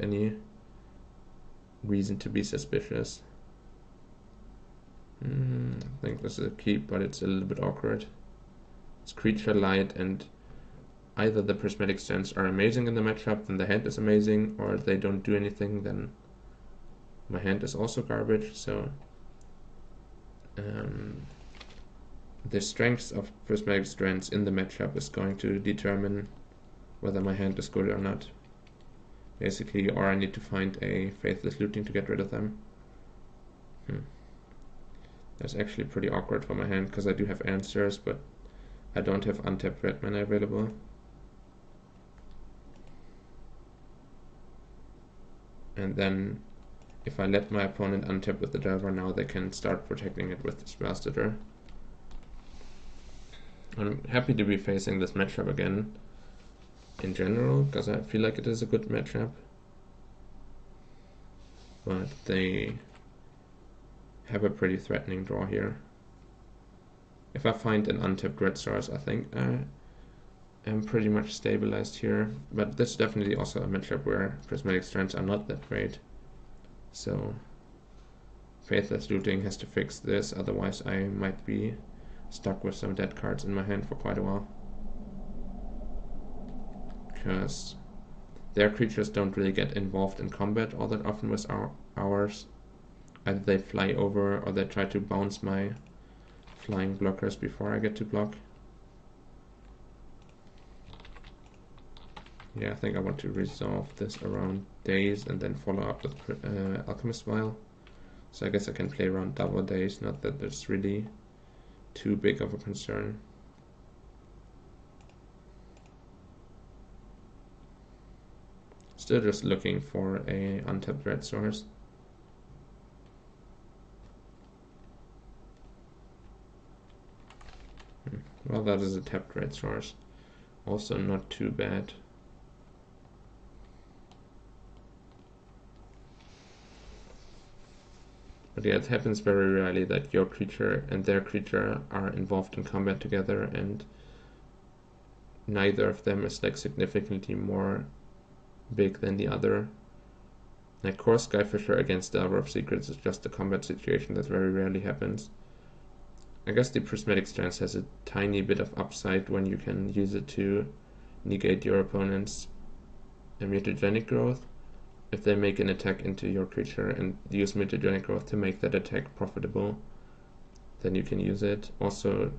any reason to be suspicious. I think this is a keep, but it's a little bit awkward. It's creature light, and either the prismatic strands are amazing in the matchup, then the hand is amazing, or they don't do anything, then my hand is also garbage. So the strength of prismatic strands in the matchup is going to determine whether my hand is good or not. Basically, or I need to find a Faithless Looting to get rid of them. That's actually pretty awkward for my hand, because I do have answers, but I don't have untapped red mana available. And then, if I let my opponent untap with the Delver now, they can start protecting it with the Spellstutter. I'm happy to be facing this matchup again, in general, because I feel like it is a good matchup. But they have a pretty threatening draw here. If I find an untapped red source, I think I am pretty much stabilized here. But this is definitely also a matchup where prismatic strands are not that great. So Faithless Looting has to fix this, otherwise I might be stuck with some dead cards in my hand for quite a while. Because their creatures don't really get involved in combat all that often with ours. Either they fly over or they try to bounce my flying blockers before I get to block. Yeah, I think I want to resolve this around Daze and then follow up with Alchemist Vial. So I guess I can play around double Daze, not that it's really too big of a concern. Still just looking for a untapped red source. Well, that is a tapped red source. Also not too bad. But yeah, it happens very rarely that your creature and their creature are involved in combat together, and neither of them is like significantly more big than the other. Like Core Skyfisher against Delver of Secrets is just a combat situation that very rarely happens. I guess the Prismatic Strands has a tiny bit of upside when you can use it to negate your opponent's mutagenic growth. If they make an attack into your creature and use mutagenic growth to make that attack profitable, then you can use it. Also,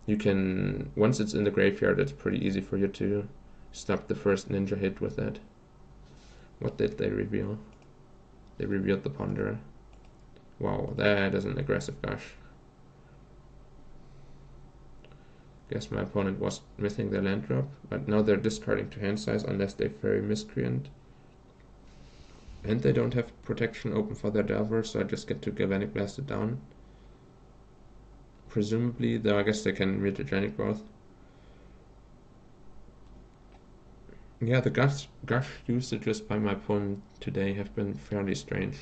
you can, once it's in the graveyard, it's pretty easy for you to stop the first ninja hit with that. What did they reveal? They revealed the Ponder. Wow, that is an aggressive gush. Guess my opponent was missing their land drop, but now they're discarding to hand size unless they Fairy Miscreant. And they don't have protection open for their Delver, so I just get to Galvanic Blast it down. Presumably, though I guess they can mutagenic growth. Yeah, the gush usages by my opponent today have been fairly strange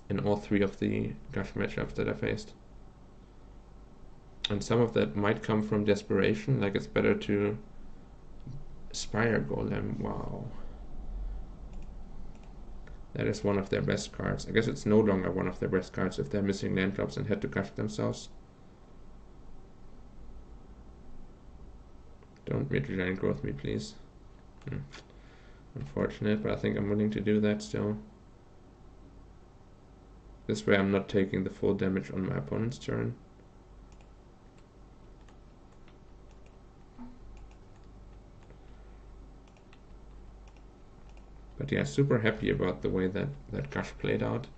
in all three of the gush matchups that I faced. And some of that might come from desperation, like it's better to Spire Golem. Wow. That is one of their best cards. I guess it's no longer one of their best cards if they're missing land drops and had to gush themselves. Don't mutagenic growth me, please. Unfortunate, but I think I'm willing to do that still. This way I'm not taking the full damage on my opponent's turn. But yeah, super happy about the way that gush played out.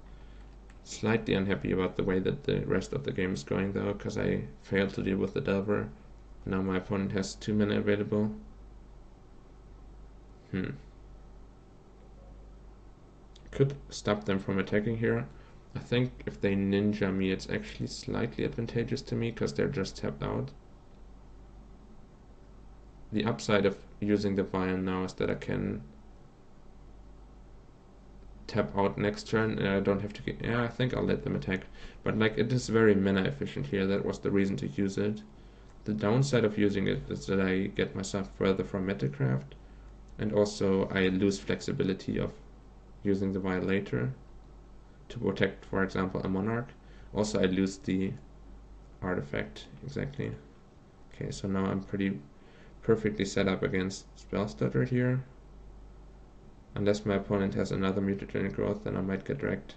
Slightly unhappy about the way that the rest of the game is going though, because I failed to deal with the Delver. Now my opponent has 2 mana available. Could stop them from attacking here. I think if they ninja me, it's actually slightly advantageous to me because they're just tapped out. The upside of using the Vial now is that I can tap out next turn and I don't have to get, yeah, I think I'll let them attack. But like, it is very mana efficient here. That was the reason to use it. The downside of using it is that I get myself further from Metacraft, and also I lose flexibility of using the Violator to protect, for example, a Monarch. Also, I lose the artifact, exactly. Okay, so now I'm pretty perfectly set up against Spell Stutter here. Unless my opponent has another mutagenic growth, then I might get wrecked.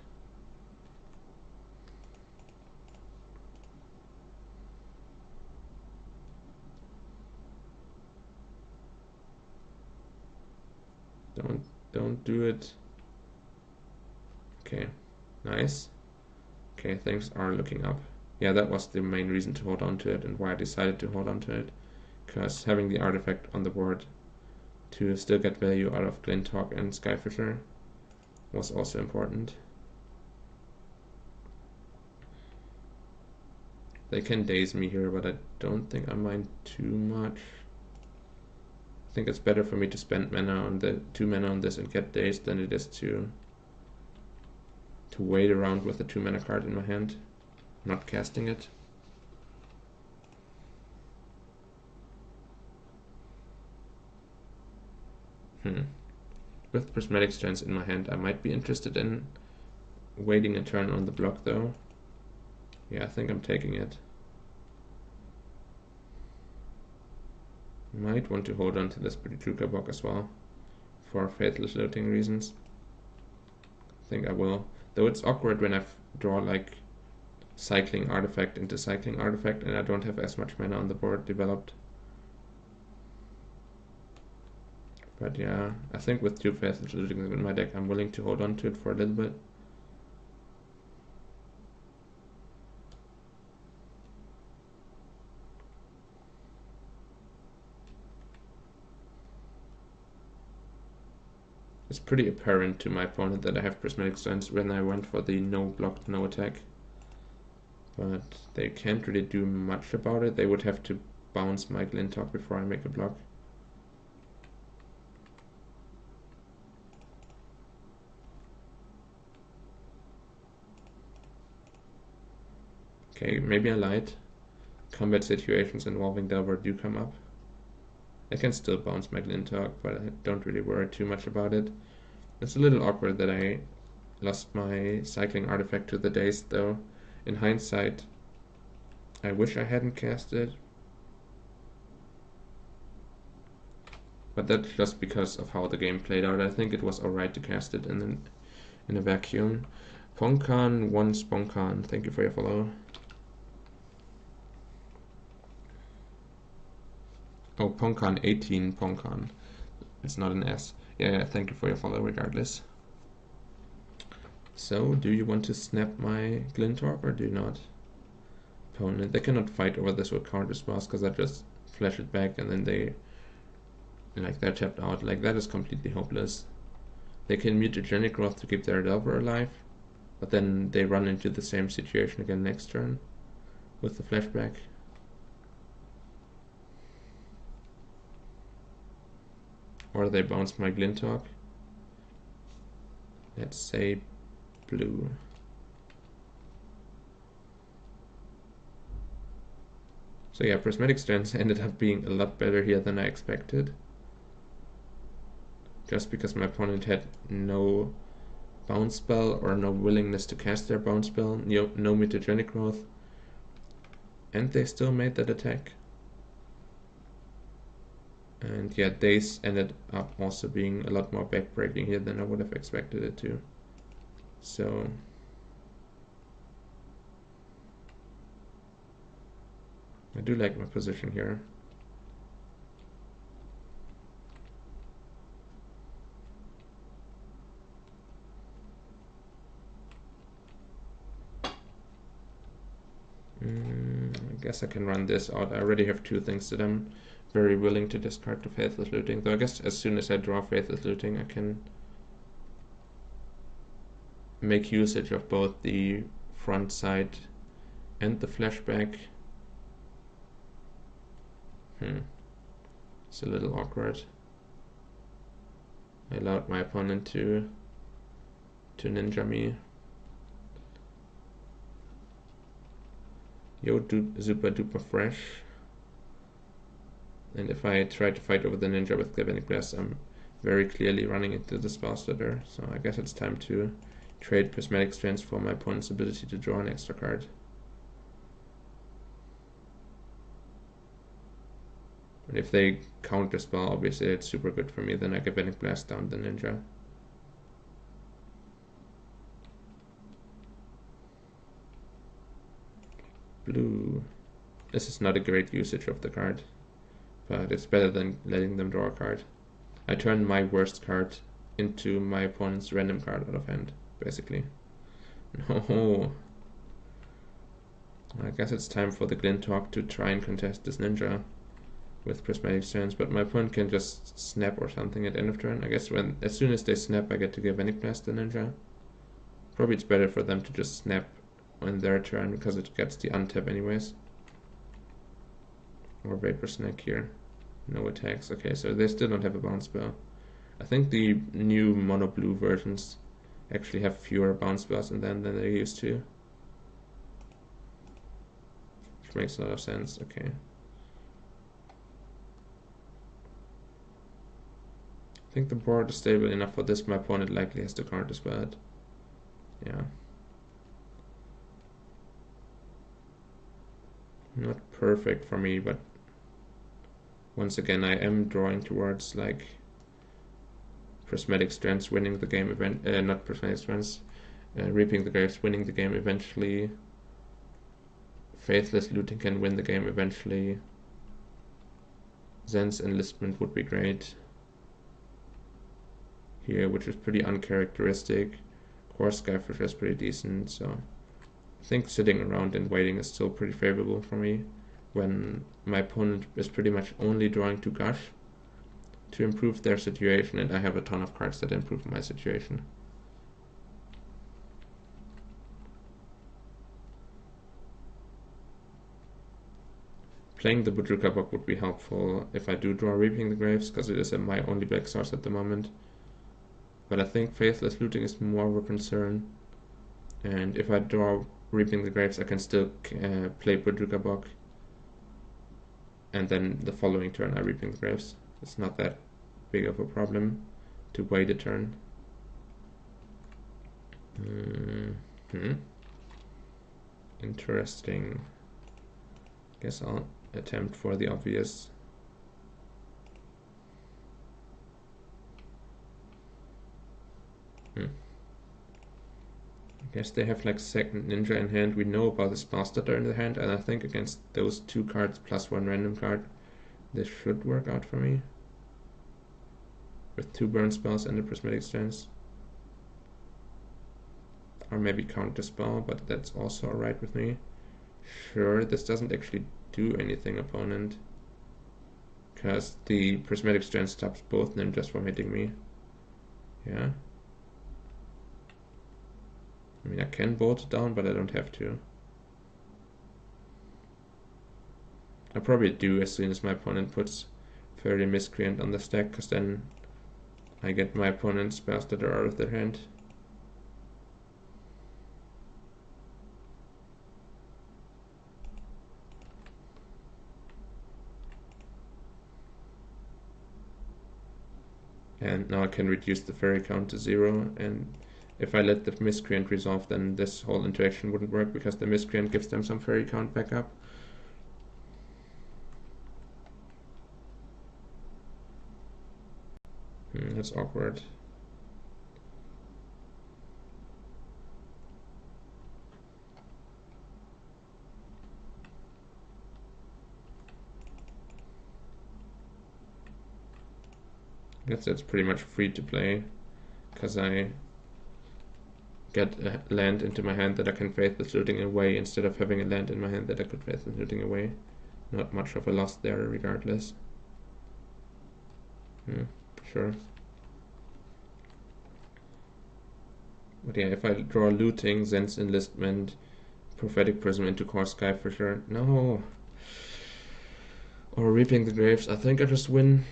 Don't do it. Okay, nice. Okay, things are looking up. Yeah, that was the main reason to hold on to it and why I decided to hold on to it. Because having the artifact on the board to still get value out of Glinthawk and Skyfisher was also important. They can daze me here, but I don't think I mind too much. I think it's better for me to spend mana on the 2 mana on this and get dazed than it is to wait around with the 2 mana card in my hand, not casting it. With Prismatic Strands in my hand, I might be interested in waiting a turn on the block though. Yeah, I think I'm taking it. Might want to hold on to this Pretty block as well, for Faithless Looting reasons. I think I will. Though it's awkward when I draw like cycling artifact into cycling artifact and I don't have as much mana on the board developed. But yeah, I think with 2 Faithless Looting in my deck, I'm willing to hold on to it for a little bit. It's pretty apparent to my opponent that I have Prismatic Strands when I went for the no block, no attack. But they can't really do much about it. They would have to bounce my Glinthawk before I make a block. Okay, maybe I lied. Combat situations involving Delver do come up. I can still bounce my Glinthawk, but I don't really worry too much about it. It's a little awkward that I lost my cycling artifact to the daze though. In hindsight, I wish I hadn't cast it. But that's just because of how the game played out. I think it was alright to cast it in a vacuum. Ponkan, one Sponkan, thank you for your follow. Oh, Ponkan 18 Ponkan. It's not an S. Yeah, thank you for your follow regardless. So, do you want to snap my Glinthawk or do you not? Opponent, they cannot fight over this with counter spells because I just flash it back and then they're tapped out. Like, that is completely hopeless. They can mutagenic growth to keep their Delver alive, but then they run into the same situation again next turn with the flashback. Or they bounce my Glinthawk. Let's say blue. So yeah, Prismatic Strands ended up being a lot better here than I expected. Just because my opponent had no bounce spell or no willingness to cast their bounce spell, no mutagenic growth, and they still made that attack. And yeah, Daze ended up also being a lot more backbreaking here than I would have expected it to. So I do like my position here. I guess I can run this out. I already have 2 things that I'm very willing to discard to Faithless Looting. Though I guess as soon as I draw Faithless Looting, I can make usage of both the front side and the flashback. It's a little awkward. I allowed my opponent to ninja me. Yo, super duper fresh. And if I try to fight over the ninja with Galvanic Blast, I'm very clearly running into the spell stutter, so I guess it's time to trade Prismatic Strands for my opponent's ability to draw an extra card. And if they counter spell, obviously it's super good for me, then I Galvanic Blast down the ninja. Blue. This is not a great usage of the card, but it's better than letting them draw a card. I turn my worst card into my opponent's random card out of hand, basically. No. I guess it's time for the Glinthawk to try and contest this ninja with Prismatic Strands, but my opponent can just snap or something at end of turn. I guess as soon as they snap, I get to Galvanic Blast the ninja. Probably it's better for them to just snap on their turn because it gets the untap anyways. Or Vapor Snake here. No attacks. Okay, so they still don't have a bounce spell. I think the new mono blue versions actually have fewer bounce spells in them than they used to. Which makes a lot of sense. Okay. I think the board is stable enough for this. My opponent likely has to counter spell it. Yeah. Not perfect for me, but once again I am drawing towards like Prismatic Strands winning the game not Prismatic Strands, Reaping the Graves winning the game eventually. Faithless Looting can win the game eventually. Zen's Enlistment would be great here, which is pretty uncharacteristic. Course Skyfisher is pretty decent, so I think sitting around and waiting is still pretty favorable for me when my opponent is pretty much only drawing to gush to improve their situation, and I have a ton of cards that improve my situation. Playing the Budruka Book would be helpful if I do draw Reaping the Graves, because it is my only black source at the moment. But I think Faithless Looting is more of a concern, and if I draw Reaping the Graves, I can still play Budruka Book, and then the following turn I Reaping the Graves. It's not that big of a problem to wait a turn. Interesting. Guess I'll attempt for the obvious. I guess they have like second ninja in hand. We know about the spell stutter in the hand, and I think against those two cards plus one random card, this should work out for me. With two burn spells and the Prismatic Strands. Or maybe counter spell, but that's also alright with me. Sure, this doesn't actually do anything, opponent, because the Prismatic Strand stops both ninjas from hitting me. Yeah. I mean, I can bolt it down, but I don't have to. I'll probably do as soon as my opponent puts Fairy Miscreant on the stack, because then I get my opponent's spells that are out of their hand. And now I can reduce the fairy count to 0, and if I let the Miscreant resolve, then this whole interaction wouldn't work because the Miscreant gives them some fairy count back up. That's awkward. I guess that's pretty much free to play, because I get a land into my hand that I can Faithless Looting away instead of having a land in my hand that I could Faithless Looting away. Not much of a loss there regardless. Sure. But yeah, if I draw Looting, Zen's Enlistment, Prophetic Prism into Core Skyfisher, no. Or Reaping the Graves, I think I just win.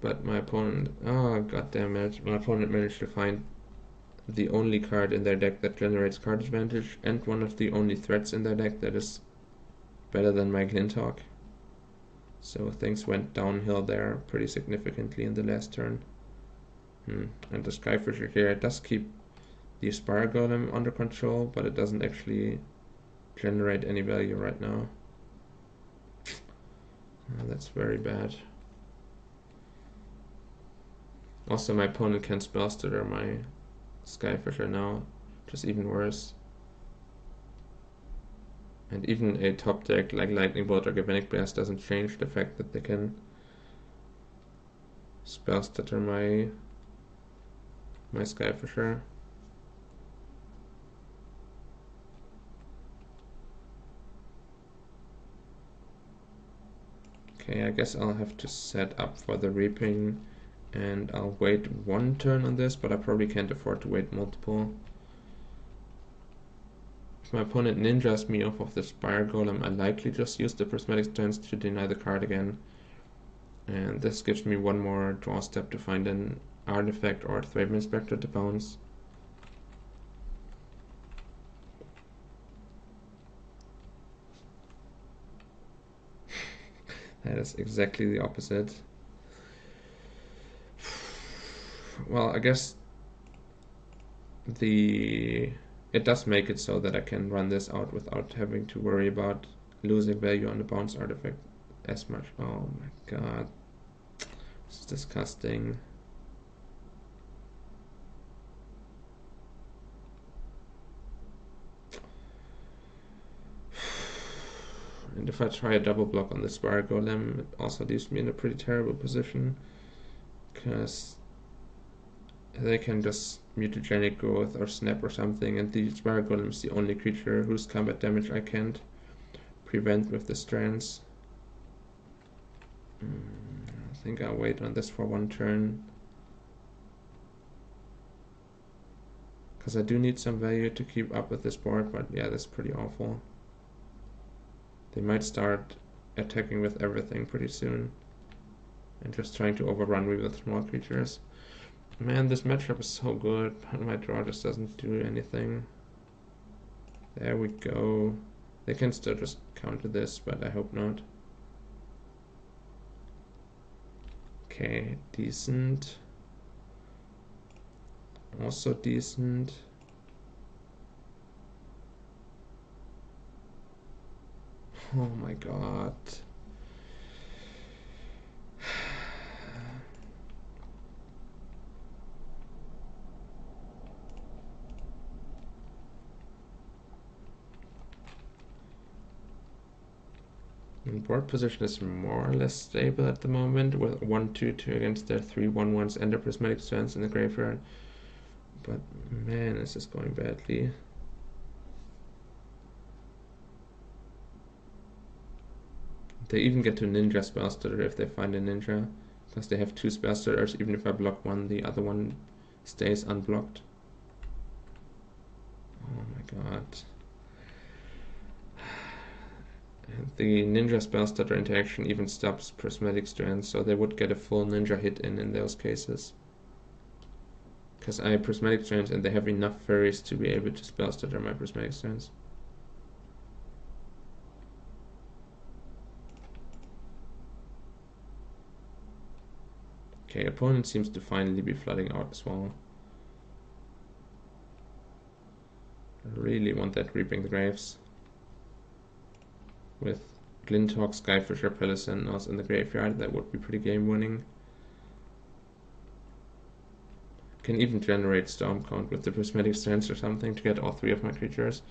But my opponent, oh god damn it, my opponent managed to find the only card in their deck that generates card advantage, and one of the only threats in their deck that is better than my Glinthawk. So things went downhill there pretty significantly in the last turn. And the Skyfisher here does keep the Spire Golem under control, but it doesn't actually generate any value right now. That's very bad. Also, my opponent can spell stutter my Skyfisher now, which is even worse. And even a top deck like Lightning Bolt or Galvanic Blast doesn't change the fact that they can spell stutter my Skyfisher. Okay, I guess I'll have to set up for the Reaping, and I'll wait one turn on this, but I probably can't afford to wait multiple. If my opponent ninjas me off of the Spire Golem, I likely just use the Prismatic Strands to deny the card again. And this gives me one more draw step to find an artifact or a Thraben Inspector to bounce. That is exactly the opposite. Well, I guess it does make it so that I can run this out without having to worry about losing value on the bounce artifact as much. Oh my god. It's disgusting. And if I try a double block on the Spire Golem, it also leaves me in a pretty terrible position, because they can just Mutagenic Growth or Snap or something, and the Spire Golem is the only creature whose combat damage I can't prevent with the strands. I think I'll wait on this for one turn, because I do need some value to keep up with this board, but yeah, that's pretty awful. They might start attacking with everything pretty soon and just trying to overrun me with small creatures. Man, this matchup is so good, but my draw just doesn't do anything. There we go. They can still just counter this, but I hope not. Okay, decent. Also decent. Oh my god. And board position is more or less stable at the moment, with 1/2/2 against their 3/1/1s and their Prismatic Strands in the graveyard. But man, this is going badly. They even get to ninja Spellstutter if they find a ninja, because they have 2 Spellstutters. Even if I block one, the other one stays unblocked. Oh my god. The ninja Spellstutter interaction even stops Prismatic Strands, so they would get a full ninja hit in those cases. Because I have Prismatic Strands and they have enough fairies to be able to Spellstutter my Prismatic Strands. Okay, opponent seems to finally be flooding out as well. I really want that Reaping the Graves. With Glinthawk, Skyfisher, Pelisandnos in the graveyard, that would be pretty game winning. Can even generate Storm Count with the Prismatic Strands or something to get all 3 of my creatures.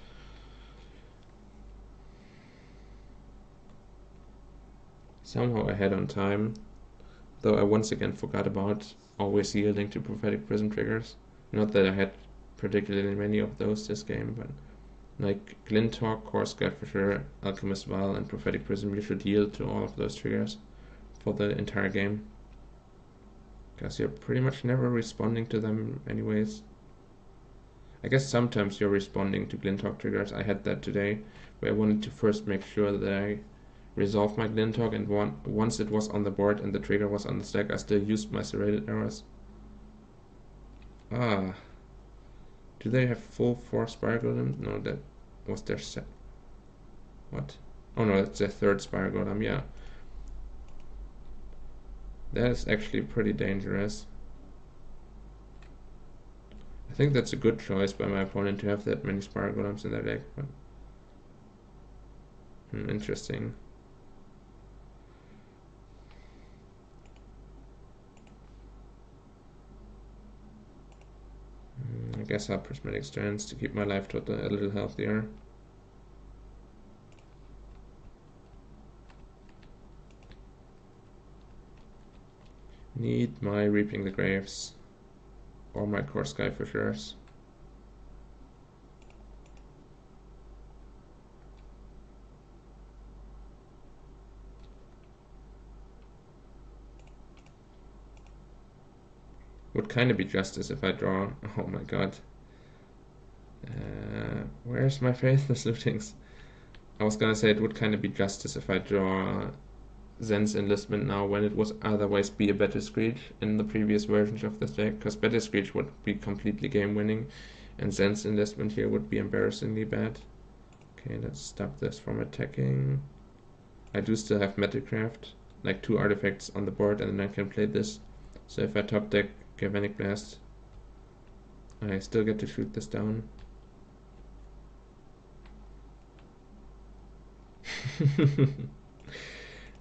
Somehow ahead on time, though I once again forgot about always yielding to Prophetic Prism triggers. Not that I had particularly many of those this game, but like Glinthawk, Core Skyfisher, Alchemist Vial, and Prophetic Prism, you should yield to all of those triggers for the entire game, because you're pretty much never responding to them anyways. I guess sometimes you're responding to Glinthawk triggers. I had that today, where I wanted to first make sure that I resolved my Glinthawk, and once it was on the board and the trigger was on the stack, I still used my Serrated Arrows. Ah. Do they have full 4 Spire Golem? No, that was their set. What? Oh no, that's their 3rd Spire Golem, yeah. That is actually pretty dangerous. I think that's a good choice by my opponent to have that many Spiral Golems in their deck, but interesting. I guess I'll Prismatic Strands to keep my life total a little healthier. Need my Reaping the Graves or my Core Skyfishers. Would kind of be justice if I draw. Oh my god. Where's my Faithless Lootings? I was gonna say it would kind of be justice if I draw Zen's Enlistment now when it was otherwise be a Better Screech in the previous versions of this deck, because Better Screech would be completely game winning and Zen's Enlistment here would be embarrassingly bad. Okay, let's stop this from attacking. I do still have Metalcraft, like 2 artifacts on the board, and then I can play this. So if I top deck Galvanic Blast, I still get to shoot this down.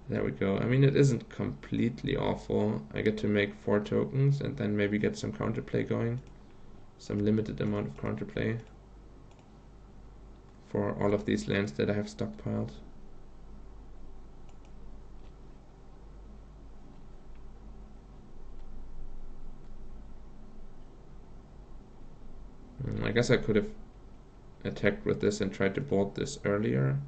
There we go. I mean, it isn't completely awful. I get to make 4 tokens and then maybe get some counterplay going. Some limited amount of counterplay for all of these lands that I have stockpiled. I guess I could have attacked with this and tried to bolt this earlier.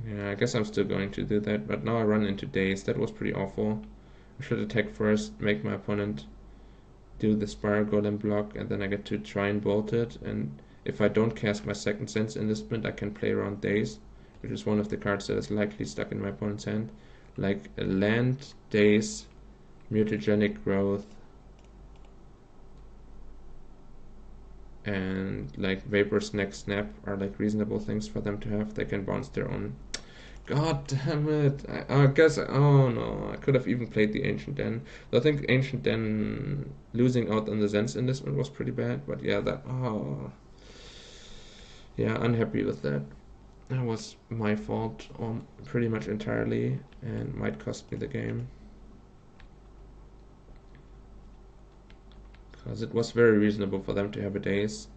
Yeah, I guess I'm still going to do that, but now I run into Daze. That was pretty awful. I should attack first, make my opponent do the Spiral Golem block, and then I get to try and bolt it. And if I don't cast my second Zen's Enlistment, I can play around Daze, which is one of the cards that is likely stuck in my opponent's hand. Like a land, Daze, Mutagenic Growth, and like Vapor Snack Snap are like reasonable things for them to have. They can bounce their own. God damn it. I guess, oh no, I could have even played the Ancient Den. I think Ancient Den losing out on the Zen's Enlistment was pretty bad, but yeah, that, oh. Yeah, unhappy with that. That was my fault pretty much entirely and might cost me the game. Because it was very reasonable for them to have a Daze,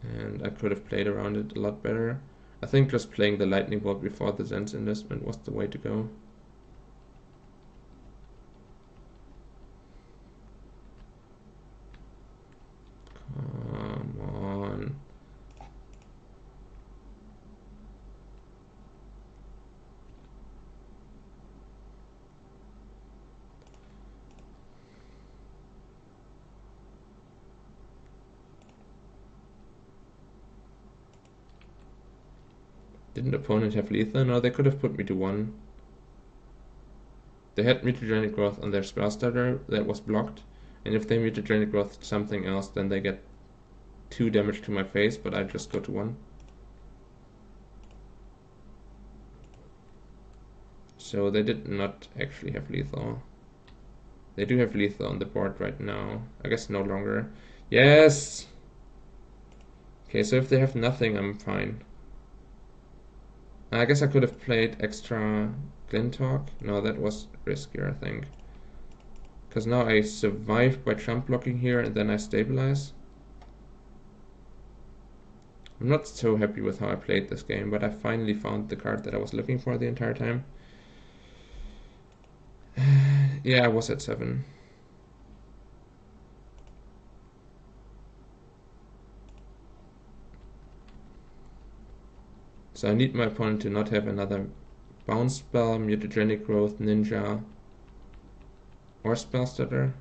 and I could have played around it a lot better. I think just playing the Lightning Bolt before the Zen's Enlistment was the way to go. Come on. Didn't opponent have lethal? No, they could have put me to 1. They had Mutagenic Growth on their spell starter that was blocked, and if they Mutagenic Growth something else, then they get 2 damage to my face, but I just go to 1. So they did not actually have lethal. They do have lethal on the board right now. I guess no longer. Yes! Okay, so if they have nothing, I'm fine. I guess I could have played extra Glintalk. No, that was riskier, I think. Because now I survive by jump blocking here and then I stabilize. I'm not so happy with how I played this game, but I finally found the card that I was looking for the entire time. Yeah, I was at 7. So I need my opponent to not have another bounce spell, Mutagenic Growth, Ninja, or spell stutter.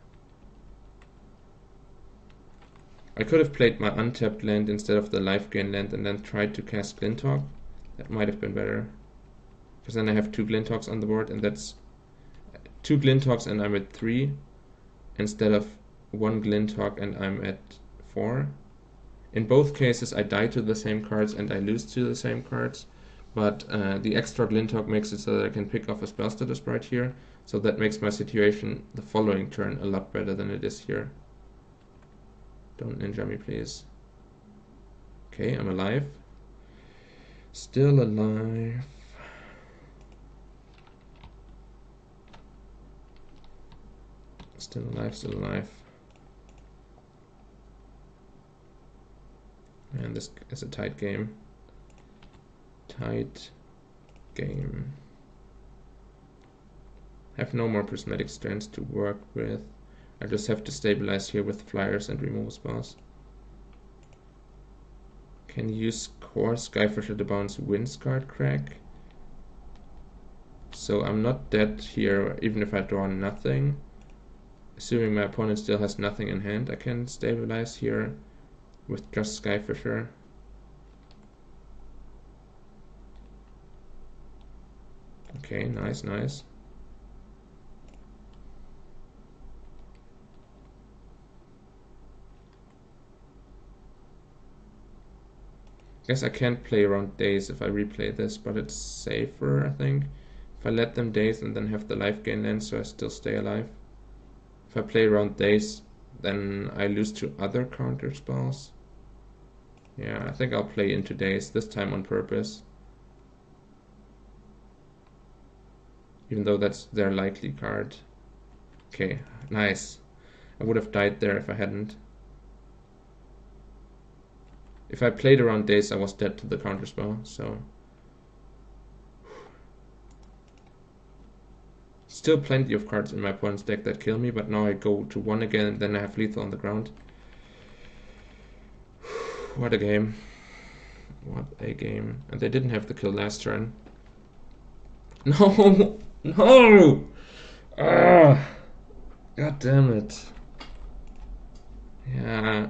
I could have played my untapped land instead of the life gain land and then tried to cast Glintalk. That might have been better. Because then I have 2 Glintalks on the board, and that's 2 Glintalks and I'm at 3, instead of 1 Glintalk and I'm at 4. In both cases I die to the same cards and I lose to the same cards, but the extra Glinthawk makes it so that I can pick off a spell status right here, so that makes my situation the following turn a lot better than it is here. Don't ninja me, please. Okay, I'm alive. Still alive. Still alive, still alive. And this is a tight game. Tight game. Have no more prismatic strands to work with. I just have to stabilize here with flyers and removal spells. Can use core Skyfisher to bounce Windscarred Crack. So I'm not dead here even if I draw nothing. Assuming my opponent still has nothing in hand, I can stabilize here with just Skyfisher. Okay, nice, nice. Guess I can't play around days if I replay this, but it's safer, I think. If I let them daze and then have the life gain land so I still stay alive. If I play around days, then I lose to other counter spells. Yeah, I think I'll play into days, this time on purpose. Even though that's their likely card. Okay, nice. I would have died there if I hadn't. If I played around days, I was dead to the counterspell, so... Still plenty of cards in my opponent's deck that kill me, but now I go to 1 again, and then I have lethal on the ground. What a game. What a game. And they didn't have the kill last turn. No! No! Ah! God damn it. Yeah...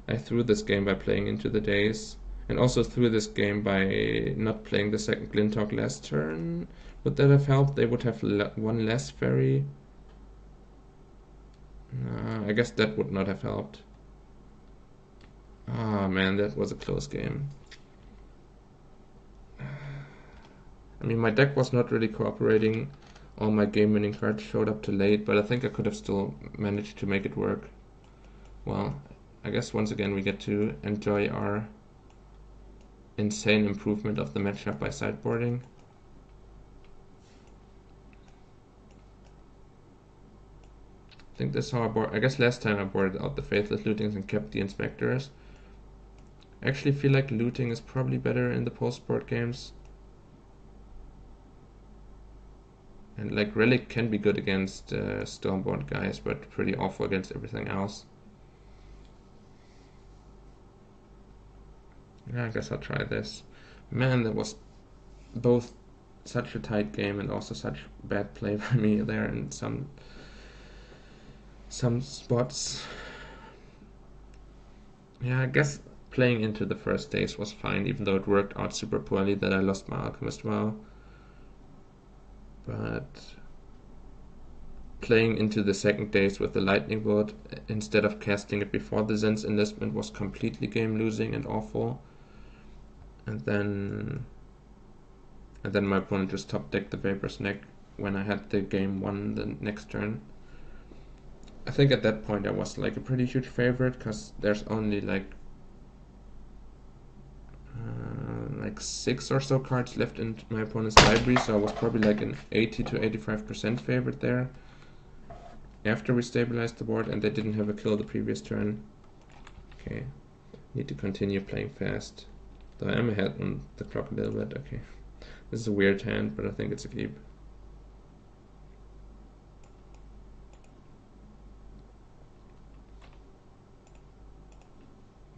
I threw this game by playing into the days, and also threw this game by not playing the second Glinthawk last turn. Would that have helped? They would have one less fairy. I guess that would not have helped. Ah, man, that was a close game. I mean, my deck was not really cooperating. All my game-winning cards showed up too late, but I think I could have still managed to make it work. Well, I guess once again we get to enjoy our insane improvement of the matchup by sideboarding. I think that's how I board. I guess last time I boarded out the Faithless Lootings and kept the Inspectors. I actually feel like looting is probably better in the post-board games. And like Relic can be good against Stormbound guys, but pretty awful against everything else. Yeah, I guess I'll try this. Man, that was both such a tight game and also such bad play by me there in some spots. Yeah, I guess playing into the first days was fine, even though it worked out super poorly that I lost my Alchemist Vow. But playing into the second days with the Lightning Bolt instead of casting it before the Zen's Enlistment was completely game losing and awful. And then my opponent just top decked the Vapor's Neck when I had the game won the next turn. I think at that point I was like a pretty huge favorite because there's only like 6 or so cards left in my opponent's library, so I was probably like an 80 to 85% favorite there. After we stabilized the board and they didn't have a kill the previous turn. Okay, need to continue playing fast. Though I am ahead on the clock a little bit. Okay, this is a weird hand, but I think it's a keep.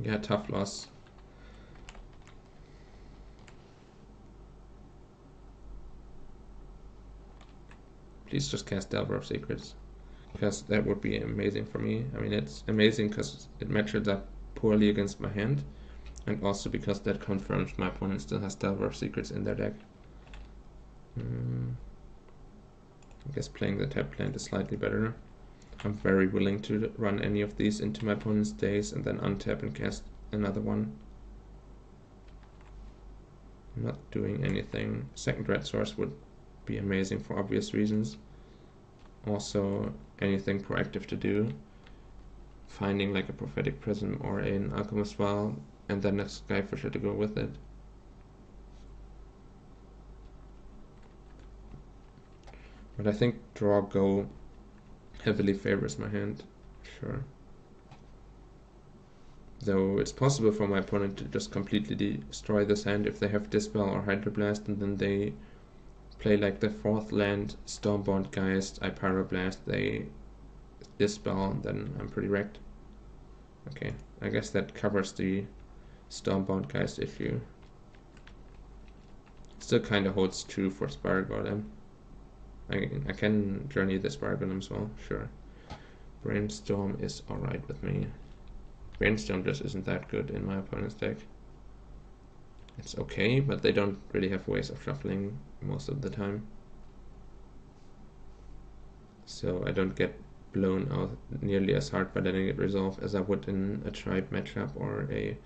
Yeah, tough loss. Please just cast Delver of Secrets, because that would be amazing for me. I mean, it's amazing because it matches up poorly against my hand, and also because that confirms my opponent still has Delver of Secrets in their deck. I guess playing the tap land is slightly better. I'm very willing to run any of these into my opponent's days and then untap and cast another one. not doing anything. Second red source would be amazing for obvious reasons. Also, anything proactive to do. Finding like a prophetic prism or an alchemist vial, and then a skyfisher to go with it. But I think draw go heavily favors my hand, sure. Though it's possible for my opponent to just completely destroy this hand if they have Dispel or Hydroblast, and then they play like the fourth land, Stormbound Geist, I Pyroblast, they Dispel, and then I'm pretty wrecked. Okay, I guess that covers the Stormbound Geist issue. Still kind of holds true for Spiral Golem. I can journey the Spiral Golem as well, sure. Brainstorm is alright with me. Brainstorm just isn't that good in my opponent's deck. It's okay, but they don't really have ways of shuffling most of the time. So I don't get blown out nearly as hard by letting it resolve as I would in a tribe matchup or a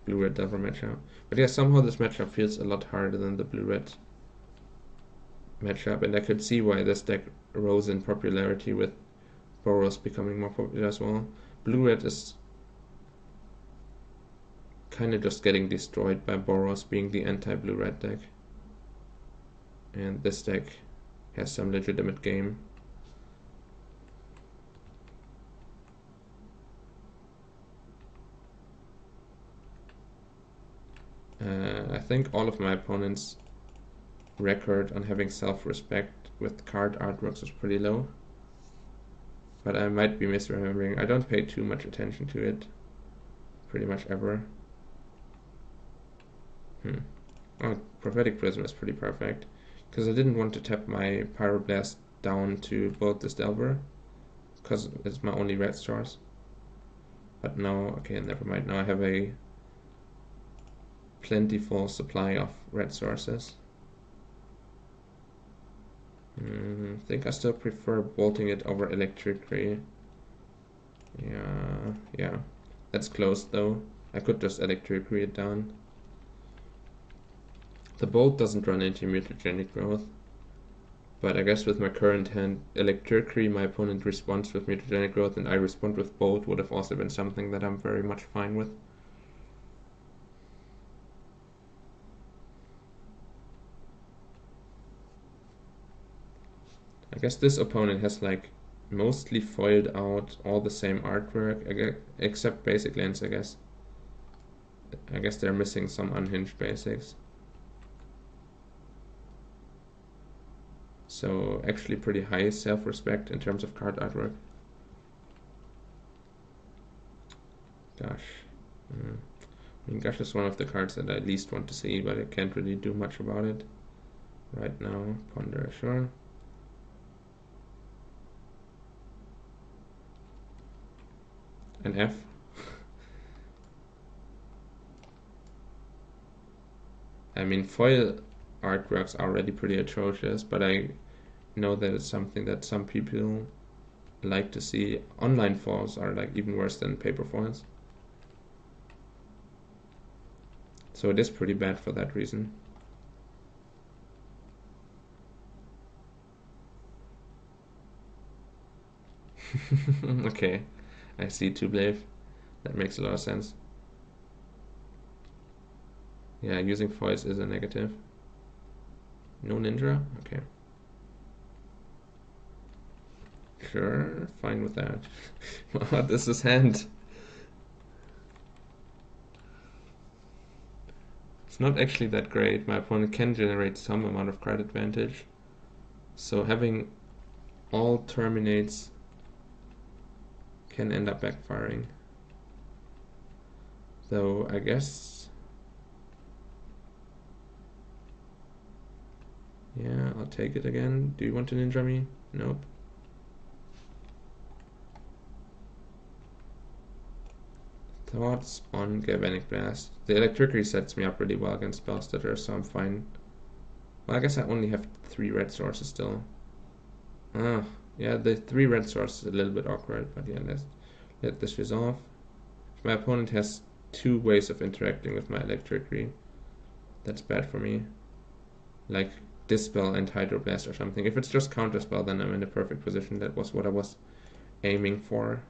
blue-red Delver matchup. But yeah, somehow this matchup feels a lot harder than the blue-red matchup, and I could see why this deck rose in popularity with Boros becoming more popular as well. Blue-red is kind of just getting destroyed by Boros being the anti-blue-red deck. And this deck has some legitimate game. I think all of my opponents' record on having self-respect with card artworks was pretty low. But I might be misremembering. I don't pay too much attention to it pretty much ever. Oh, Prophetic Prism is pretty perfect, because I didn't want to tap my Pyroblast down to bolt this Delver, because it's my only red source. But now, okay, never mind. Now I have a plentiful supply of red sources. I think I still prefer bolting it over Electricry. Yeah. That's close though. I could just Electricry it down. The bolt doesn't run into mutagenic growth, but I guess with my current hand, Electricry, my opponent responds with mutagenic growth and I respond with bolt would have also been something that I'm very much fine with. I guess this opponent has like mostly foiled out all the same artwork, except basic lands, I guess. I guess they're missing some unhinged basics. So actually pretty high self-respect in terms of card artwork. Gosh. I mean, Gush is one of the cards that I least want to see, but I can't really do much about it right now. Ponder, sure. An F. I mean, foil artworks are already pretty atrocious, but I know that it's something that some people like to see. Online foils are like even worse than paper foils. So it is pretty bad for that reason. Okay, I see Tublave. That makes a lot of sense. Yeah, using foils is a negative. No ninja? Okay. Sure, fine with that. What is his hand? It's not actually that great. My opponent can generate some amount of card advantage. So having all terminates can end up backfiring. Though I guess, yeah, I'll take it again. Do you want to ninja me? Nope. Thoughts on Galvanic Blast? The Electricity sets me up really well against Spellstutter, so I'm fine. Well, I guess I only have 3 red sources still. Yeah, the 3 red sources is a little bit awkward, but yeah, let's let this resolve. My opponent has 2 ways of interacting with my Electricity. that's bad for me. Like Dispel and Hydroblast or something. If it's just Counterspell, then I'm in a perfect position. That was what I was aiming for.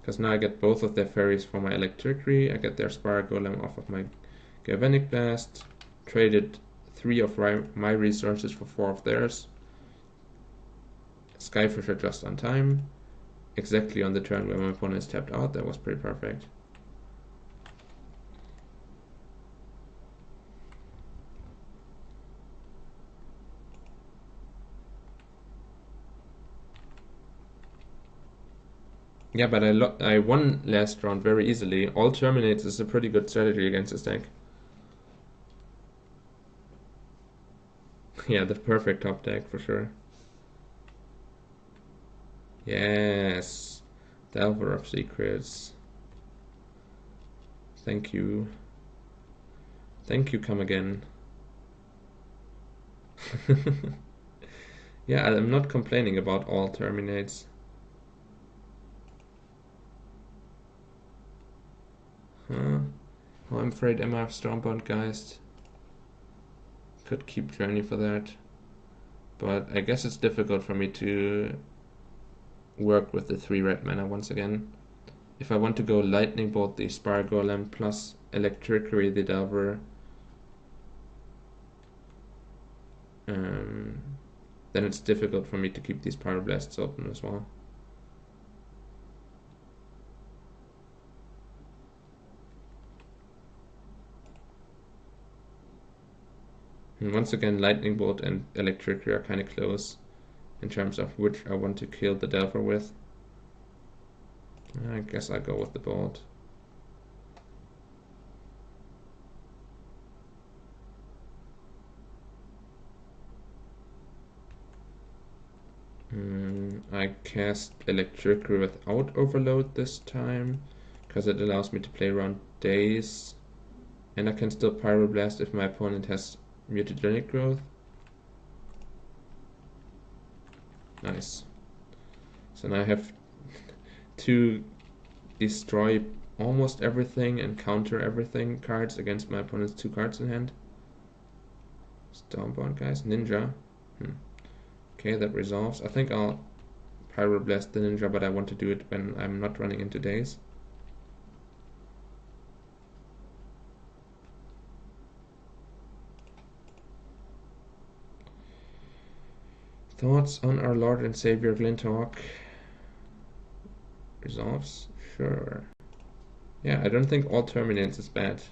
Because now I get both of their fairies for my Electricity. I get their Spire Golem off of my Galvanic Blast. Traded 3 of my resources for 4 of theirs. Skyfisher just on time. Exactly on the turn where my opponent is tapped out. That was pretty perfect. Yeah, but I won last round very easily. All Terminates is a pretty good strategy against this deck. Yeah, the perfect top deck for sure. Yes, Delver of Secrets. Thank you. Thank you, come again. Yeah, I'm not complaining about all Terminates. Huh? Oh, I'm afraid am I of Stormbound Geist? Could keep Journey for that. But I guess it's difficult for me to work with the 3 red mana once again. If I want to go Lightning Bolt the Spire Golem plus Electricity the Delver, then it's difficult for me to keep these Pyroblasts open as well. And once again, Lightning Bolt and Electricity are kind of close in terms of which I want to kill the Delver with. I guess I'll go with the Bolt. I cast Electricity without Overload this time, because it allows me to play around Daze. And I can still Pyroblast if my opponent has Mutagenic Growth. Nice. So now I have to destroy almost everything and counter everything cards against my opponent's 2 cards in hand. Stormbound Geist, Ninja. Okay, that resolves. I think I'll Pyroblast the Ninja, but I want to do it when I'm not running into Daze. Thoughts on our Lord and Savior Glinthawk? Resolves? Sure. Yeah, I don't think all Terminates is bad.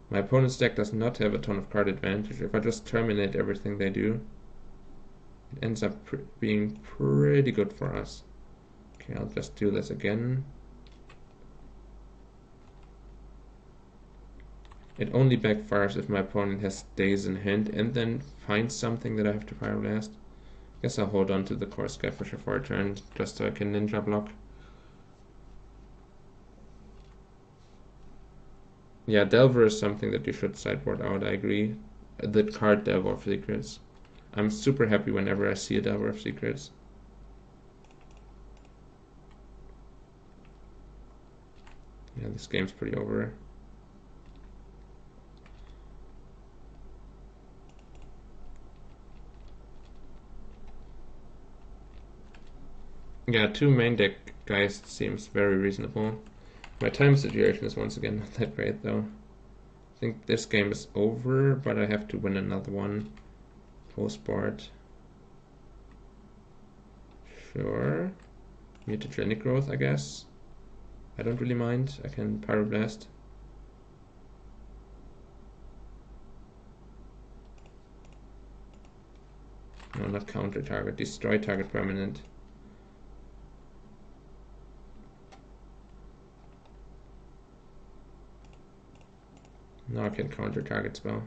My opponent's deck does not have a ton of card advantage. If I just terminate everything they do, it ends up being pretty good for us. Okay, I'll just do this again. It only backfires if my opponent has Daze in hand and then finds something that I have to Pyroblast. Guess I'll hold on to the Core Skyfisher for a turn, just so I can Ninja block. Yeah, Delver is something that you should sideboard out, I agree. The card Delver of Secrets. I'm super happy whenever I see a Delver of Secrets. Yeah, this game's pretty over. Yeah, 2 main deck guys seems very reasonable. My time situation is once again not that great though. I think this game is over, but I have to win another one post-board. Sure. Mutagenic Growth, I guess. I don't really mind. I can Pyroblast. No, not counter target. Destroy target permanent. Now I can counter target spell.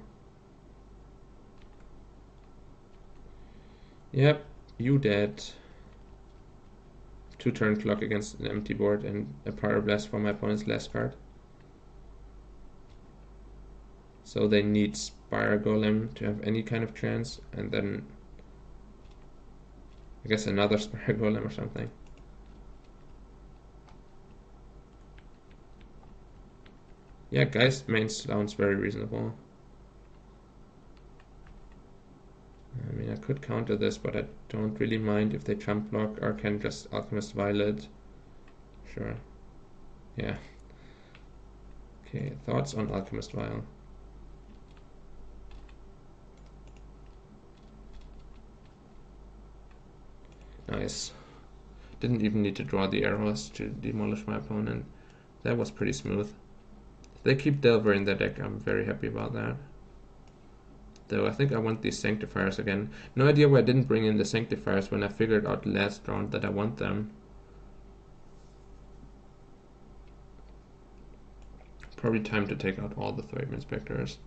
Yep, you dead. 2 turn clock against an empty board and a Pyroblast for my opponent's last card. So they need Spire Golem to have any kind of chance, and then I guess another Spire Golem or something. Yeah, Geist main sounds very reasonable. I mean, I could counter this, but I don't really mind if they jump block or can just Alchemist Violet. Sure. Yeah. Okay, thoughts on Alchemist Vial? Nice. Didn't even need to draw the arrows to demolish my opponent. That was pretty smooth. If they keep Delver in their deck, I'm very happy about that. Though I think I want these Sanctifiers again. No idea why I didn't bring in the Sanctifiers when I figured out last round that I want them. Probably time to take out all the Thraben Inspectors.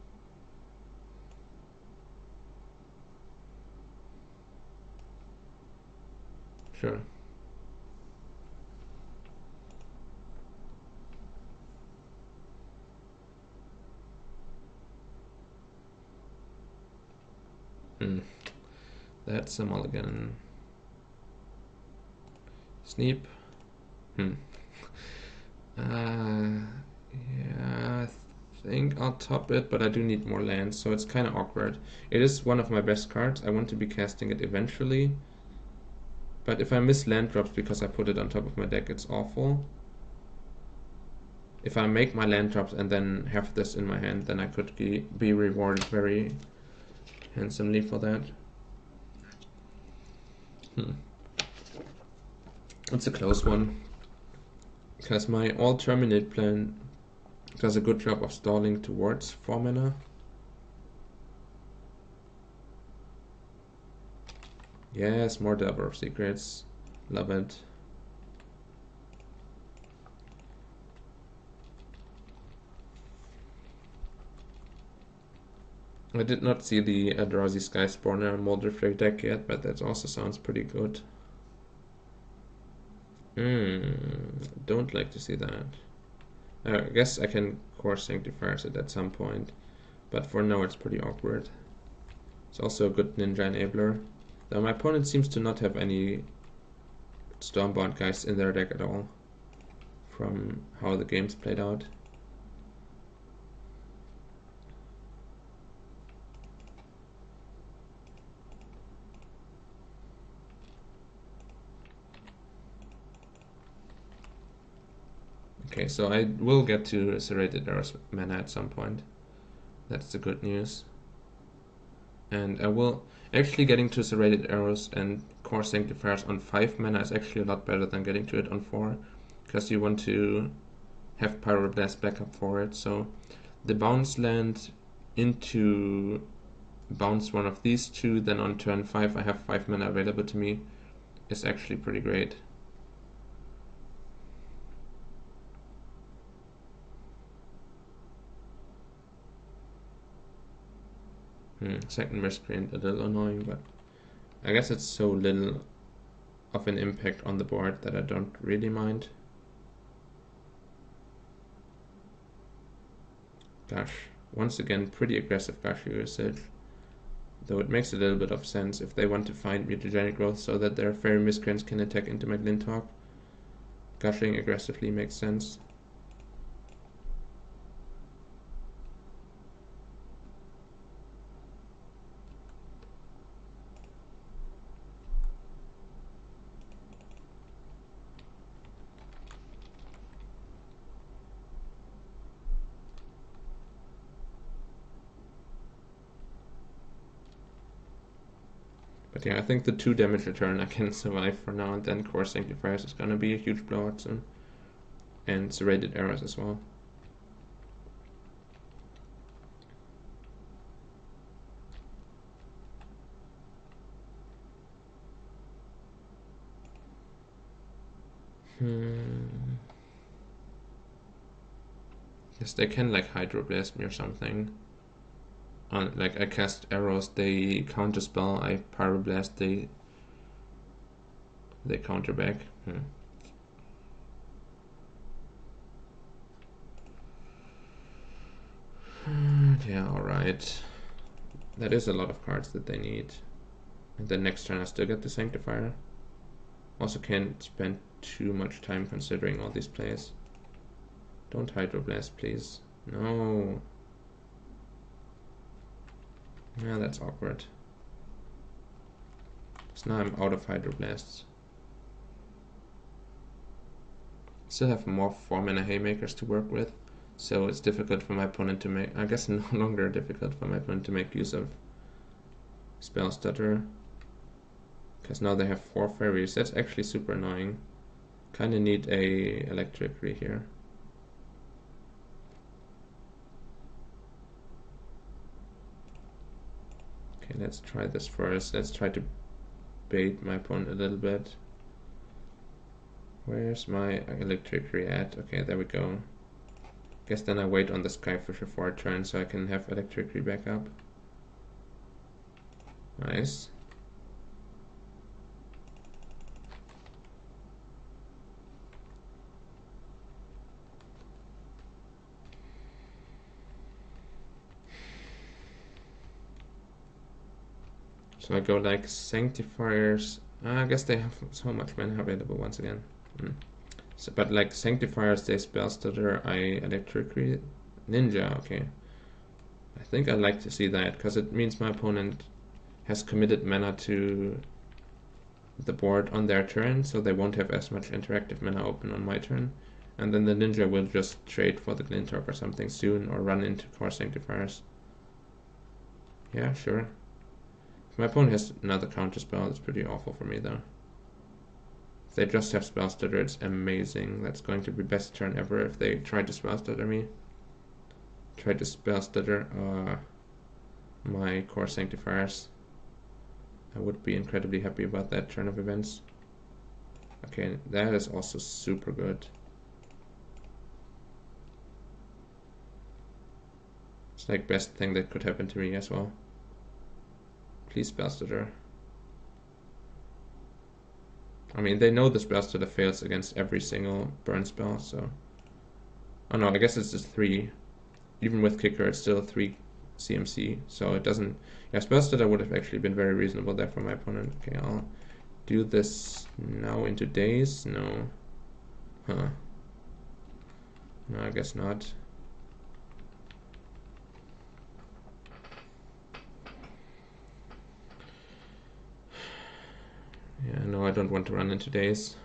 Sure. That's a mulligan. Sneep. Yeah, I think I'll top it, but I do need more lands, so it's kind of awkward. It is one of my best cards. I want to be casting it eventually. But if I miss land drops because I put it on top of my deck, it's awful. If I make my land drops and then have this in my hand, then I could be rewarded very handsomely for that. It's a close one. Because my all terminate plan does a good job of stalling towards 4 mana. Yes, more Delver of Secrets. Love it. I did not see the Drowsy Sky Spawner and Molder Flare deck yet, but that also sounds pretty good. Don't like to see that. I guess I can Core Sanctifiers it at some point, but for now it's pretty awkward. It's also a good Ninja Enabler, though my opponent seems to not have any Stormbound guys in their deck at all, from how the game's played out. Okay, so I will get to Serrated Arrows mana at some point. That's the good news. And I will... Actually getting to Serrated Arrows and Core Sanctifiers on 5 mana is actually a lot better than getting to it on 4. Because you want to have Pyroblast backup for it. So the bounce land into bounce one of these two, then on turn 5 I have 5 mana available to me, is actually pretty great. Second misprint, a little annoying, but I guess it's so little of an impact on the board that I don't really mind. Gosh, once again, pretty aggressive Gush usage. Though it makes a little bit of sense if they want to find mutagenic growth so that their fairy miscreants can attack into my Glinthawk. Gushing aggressively makes sense. But yeah, I think the 2 damage return I can survive for now, and then Core Sanctifiers is gonna be a huge blowout soon. And Serrated Arrows as well. Yes, they can like Hydroblast me or something. Like I cast arrows, they counter spell, I Pyroblast, they counter back. Yeah, alright. That is a lot of cards that they need. And then next turn I still get the Sanctifier. Also can't spend too much time considering all these plays. Don't Hydroblast, please. No. Yeah, that's awkward. So now I'm out of Hydroblasts. Still have more 4-mana Haymakers to work with, so it's difficult for my opponent to make... I guess no longer difficult for my opponent to make use of Spell Stutter. Because now they have 4 fairies. That's actually super annoying. Kinda need a Electricity here. Okay, let's try this first. Let's try to bait my opponent a little bit. Where's my Electricity at? Okay, there we go. Guess then I wait on the Skyfisher for a turn so I can have Electricity back up. Nice. So I go like Sanctifiers. I guess they have so much mana available once again. So, but like Sanctifiers, they Spell Stutter, I Electricity. Ninja, okay. I think I'd like to see that, because it means my opponent has committed mana to the board on their turn, so they won't have as much interactive mana open on my turn. And then the Ninja will just trade for the Glintorp or something soon, or run into Core Sanctifiers. Yeah, sure. If my opponent has another counterspell, it's pretty awful for me though. If they just have Spell Stutter, it's amazing. That's going to be best turn ever if they try to Spell Stutter me. Try to Spell Stutter my Core Sanctifiers. I would be incredibly happy about that turn of events. Okay, that is also super good. It's like best thing that could happen to me as well. Please Spell Stutter. I mean, they know the Spell Stutter fails against every single burn spell, so... Oh no, I guess it's just 3. Even with Kicker, it's still 3 CMC, so it doesn't... Yeah, Spell Stutter would have actually been very reasonable there for my opponent. Okay, I'll do this now into days. No. Huh. No, I guess not. Yeah, no, I don't want to run into days.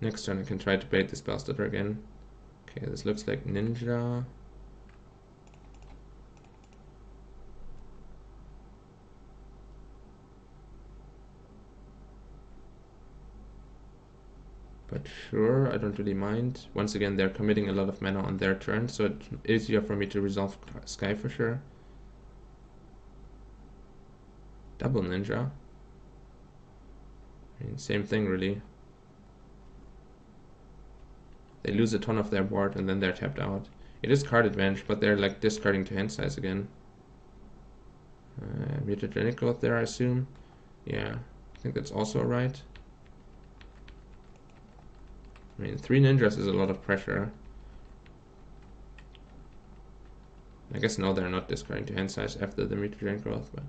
Next turn I can try to bait the Spell Stutter again. Okay, this looks like Ninja. But sure, I don't really mind. Once again, they're committing a lot of mana on their turn, so it's easier for me to resolve Skyfisher. Double Ninja. I mean, same thing, really. They lose a ton of their board, and then they're tapped out. It is card advantage, but they're like discarding to hand size again. Mutagenic Growth there, I assume. Yeah, I think that's also right. I mean, 3 ninjas is a lot of pressure. I guess now they're not discarding to hand size after the Mutagenic Growth, but...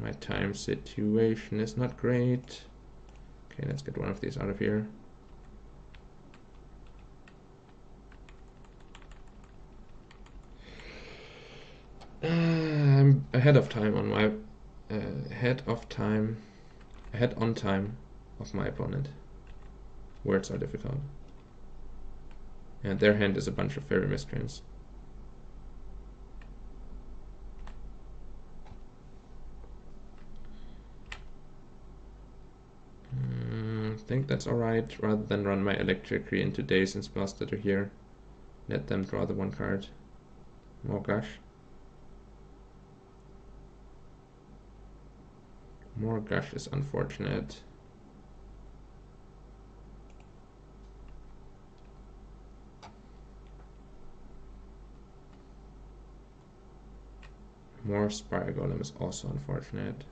My time situation is not great. Okay, let's get one of these out of here. I'm ahead of time on my ahead on time of my opponent. Words are difficult. And their hand is a bunch of fairy miscreants. I think that's alright, rather than run my Electricity into Daze and Spell Stutter here. Let them draw the 1 card. More Gush. More Gush is unfortunate. More Spire Golem is also unfortunate.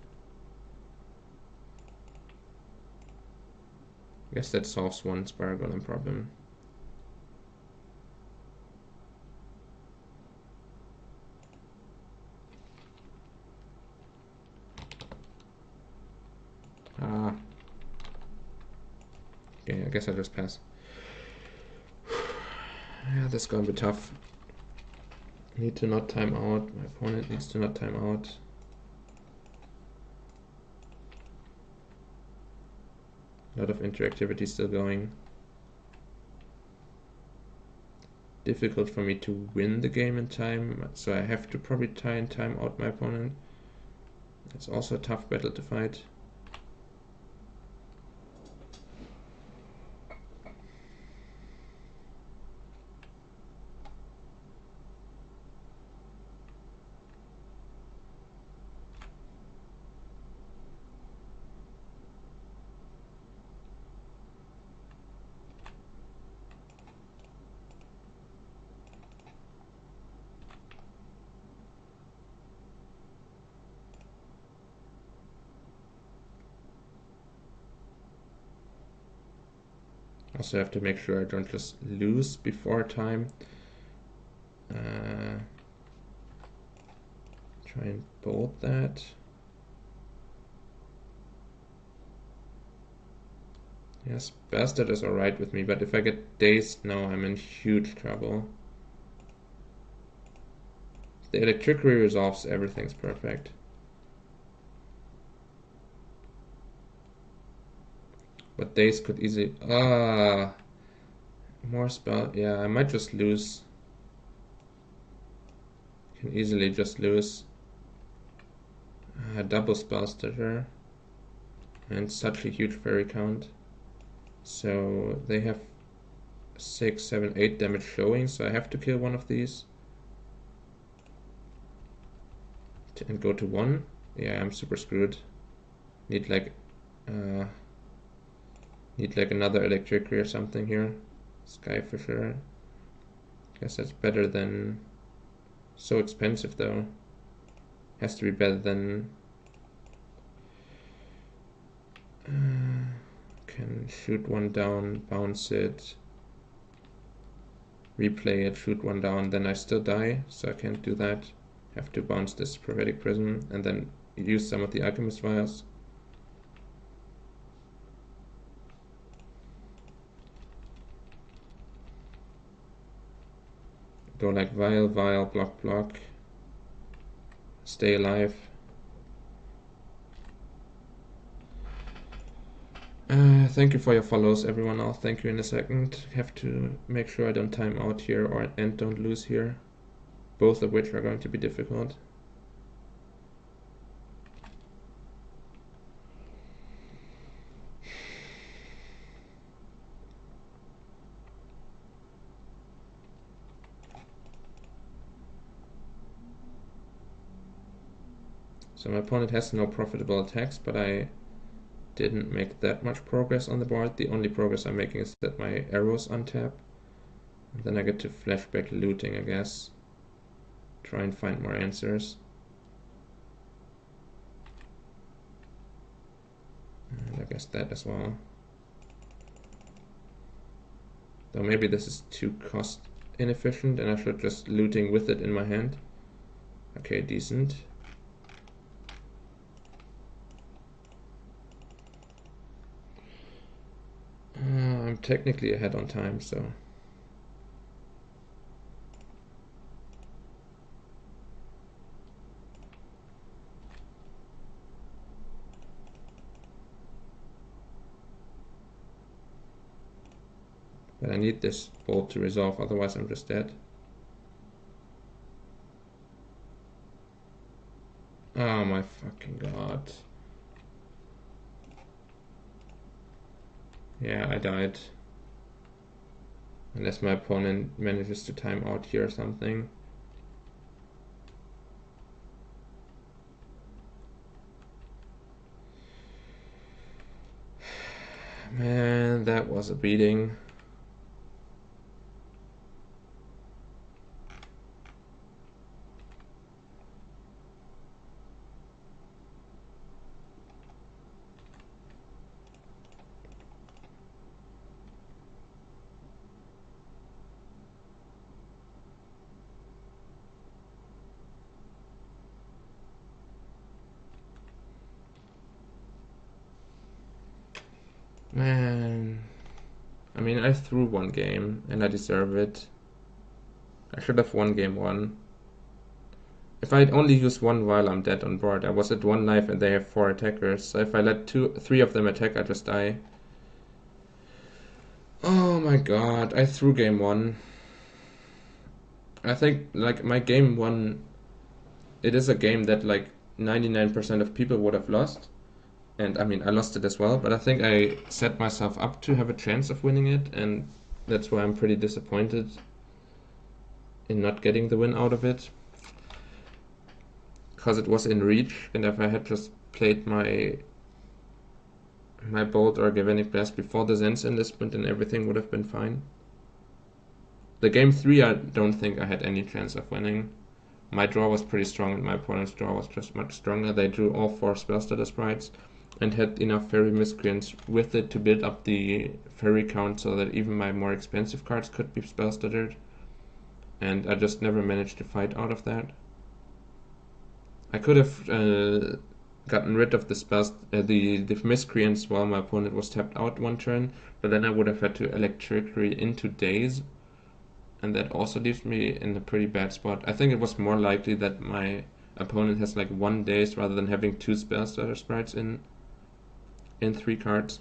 I guess that solves one Spire Golem problem. guess I'll just pass. Yeah, this is gonna be tough. Need to not time out. My opponent needs to not time out. A lot of interactivity still going. Difficult for me to win the game in time, so I have to probably try and time out my opponent. It's also a tough battle to fight. Also have to make sure I don't just lose before time. Try and bolt that. Yes, Bastard is alright with me, but if I get dazed now, I'm in huge trouble. If the electricity resolves, everything's perfect. But daze could easily... more spell. Yeah, I might just lose. Can easily just lose. Double spell stutter. And such a huge fairy count. So they have 6, 7, 8 damage showing, so I have to kill one of these. And go to 1. Yeah, I'm super screwed. Need like another electric or something here. Skyfisher. Guess that's better than... So expensive though. Has to be better than... can shoot one down, bounce it, replay it, shoot one down, then I still die, so I can't do that. Have to bounce this Prophetic Prism and then use some of the Alchemist Vials. Go like Vial, Vial, block, block. Stay alive. Thank you for your follows, everyone. I'll thank you in a second. Have to make sure I don't time out here and don't lose here. Both of which are going to be difficult. So my opponent has no profitable attacks, but I didn't make that much progress on the board. The only progress I'm making is that my arrows untap. And then I get to flashback looting, I guess. Try and find more answers. And I guess that as well. Though maybe this is too cost inefficient and I should just looting with it in my hand. Okay, decent. I'm technically ahead on time, so... But I need this bolt to resolve, otherwise I'm just dead. Oh my fucking god. Yeah, I died. Unless my opponent manages to time out here or something. Man, that was a beating. Man. I mean, I threw one game and I deserve it. I should have won game one. If I'd only used one while I'm dead on board, I was at 1 life and they have 4 attackers. So if I let 3 of them attack, I just die. Oh my god, I threw game one. I think, like, my game one, it is a game that, like, 99% of people would have lost. And, I mean, I lost it as well, but I think I set myself up to have a chance of winning it, and that's why I'm pretty disappointed in not getting the win out of it. Because it was in reach, and if I had just played my Bolt or Galvanic Blast before the Zen's enlistment, then everything would have been fine. The game 3, I don't think I had any chance of winning. My draw was pretty strong, and my opponent's draw was just much stronger. They drew all 4 Spellstutter sprites, and had enough Fairy Miscreants with it to build up the Fairy count so that even my more expensive cards could be Spellstuttered. And I just never managed to fight out of that. I could have gotten rid of the spells, the Miscreants while my opponent was tapped out one turn, but then I would have had to Electricity into Daze, and that also leaves me in a pretty bad spot. I think it was more likely that my opponent has like 1 Daze rather than having 2 Spellstutter sprites in 3 cards.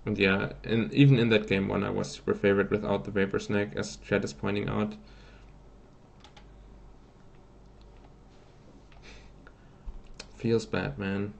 And yeah, and even in that game 1, I was super favored without the Vapor Snake, as Chad is pointing out. Feels bad, man.